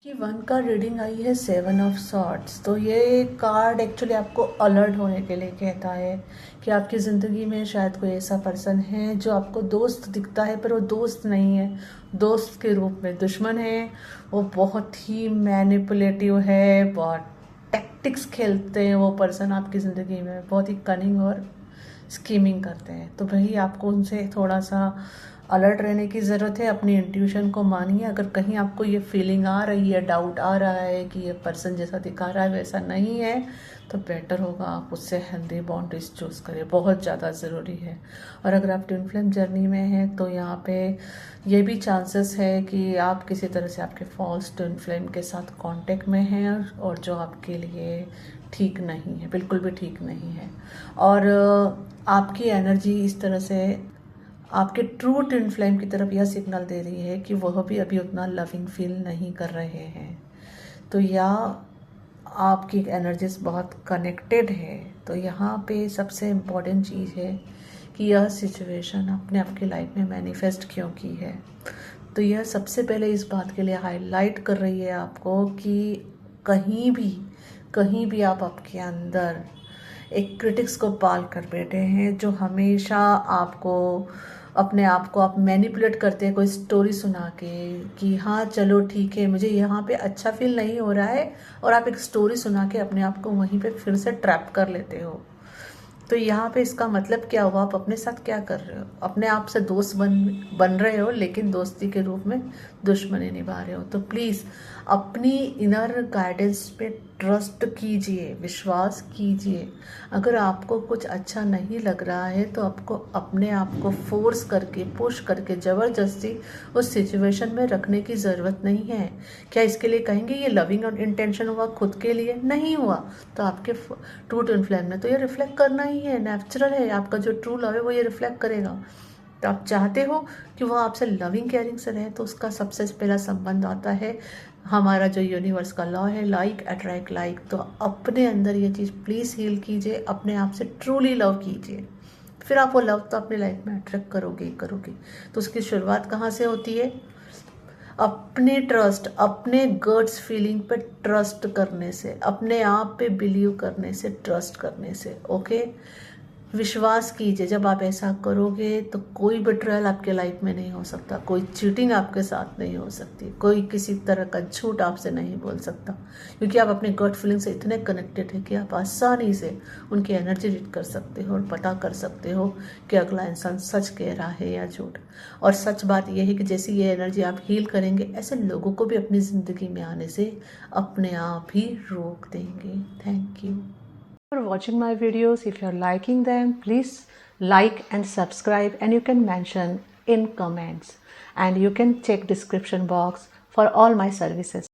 कि वन का reading I है 7 ऑफ सॉर्ड्स। तो ये कार्ड एक्चुअली आपको अलर्ट होने के लिए कहता है कि आपकी ज़िंदगी में शायद कोई ऐसा पर्सन है जो आपको दोस्त दिखता है पर वो दोस्त नहीं है, दोस्त के रूप में दुश्मन है। वो बहुत ही मैनिपुलेटिव है, बहुत टैक्टिक्स खेलते हैं वो पर्सन आपकी ज़िंदगी में, बहुत ही कनिंग और स्कीमिंग करते हैं। तो भाई आपको उनसे थोड़ा सा अलर्ट रहने की ज़रूरत है। अपनी इंट्यूशन को मानिए। अगर कहीं आपको ये फीलिंग आ रही है, डाउट आ रहा है कि ये पर्सन जैसा दिखा रहा है वैसा नहीं है, तो बेटर होगा आप उससे हेल्दी बाउंड्रीज चूज़ करें, बहुत ज़्यादा ज़रूरी है। और अगर आप ट्विन फ्लेम जर्नी में हैं तो यहाँ पे ये भी चांसेस है कि आप किसी तरह से आपके फॉल्स ट्विन फ्लेम के साथ कांटेक्ट में हैं और जो आपके लिए ठीक नहीं है, बिल्कुल भी ठीक नहीं है। और आपकी एनर्जी इस तरह से आपके ट्रू ट्विन फ्लेम की तरफ यह सिग्नल दे रही है कि वह भी अभी उतना लविंग फील नहीं कर रहे हैं। तो या आपकी एनर्जीज बहुत कनेक्टेड है। तो यहाँ पे सबसे इम्पोर्टेंट चीज़ है कि यह सिचुएशन आपने आपकी लाइफ में मैनिफेस्ट क्यों की है। तो यह सबसे पहले इस बात के लिए हाईलाइट कर रही है आपको कि कहीं भी आप आपके अंदर एक क्रिटिक्स को पाल कर बैठे हैं जो हमेशा आपको अपने आप को आप मैनिपुलेट करते हैं कोई स्टोरी सुना के कि हाँ चलो ठीक है मुझे यहाँ पे अच्छा फील नहीं हो रहा है, और आप एक स्टोरी सुना के अपने आप को वहीं पे फिर से ट्रैप कर लेते हो। तो यहाँ पे इसका मतलब क्या हुआ, आप अपने साथ क्या कर रहे हो, अपने आप से दोस्त बन रहे हो लेकिन दोस्ती के रूप में दुश्मनी निभा रहे हो। तो प्लीज़ अपनी इनर गाइडेंस पे ट्रस्ट कीजिए, विश्वास कीजिए। अगर आपको कुछ अच्छा नहीं लग रहा है तो आपको अपने आप को फोर्स करके, पुश करके, ज़बरदस्ती उस सिचुएशन में रखने की ज़रूरत नहीं है। क्या इसके लिए कहेंगे ये लविंग और इंटेंशन हुआ, खुद के लिए नहीं हुआ, तो आपके ट्रू ट्विन फ्लेम ने तो ये रिफ्लेक्ट करना ही है, नेचुरल है। आपका जो ट्रू लव है वो ये रिफ्लेक्ट करेगा। तो आप चाहते हो कि वो आपसे लविंग केयरिंग से रहे, तो उसका सबसे पहला संबंध आता है हमारा जो यूनिवर्स का लॉ है, लाइक अट्रैक्ट लाइक। तो अपने अंदर ये चीज़ प्लीज़ हील कीजिए, अपने आप से ट्रूली लव कीजिए, फिर आप वो लव तो अपनी लाइफ में अट्रैक्ट करोगे ही करोगे। तो उसकी शुरुआत कहाँ से होती है, अपने ट्रस्ट, अपने गट्स फीलिंग पे ट्रस्ट करने से, अपने आप पे बिलीव करने से, ट्रस्ट करने से। ओके, विश्वास कीजिए। जब आप ऐसा करोगे तो कोई बिट्रेयल आपके लाइफ में नहीं हो सकता, कोई चीटिंग आपके साथ नहीं हो सकती, कोई किसी तरह का झूठ आपसे नहीं बोल सकता, क्योंकि आप अपने गट फीलिंग से इतने कनेक्टेड है कि आप आसानी से उनकी एनर्जी रीड कर सकते हो और पता कर सकते हो कि अगला इंसान सच कह रहा है या झूठ। और सच बात यह है कि जैसी ये एनर्जी आप हील करेंगे, ऐसे लोगों को भी अपनी ज़िंदगी में आने से अपने आप ही रोक देंगे। Thank you for watching my videos. If you're liking them, please like and subscribe, and you can mention in comments, and you can check description box for all my services.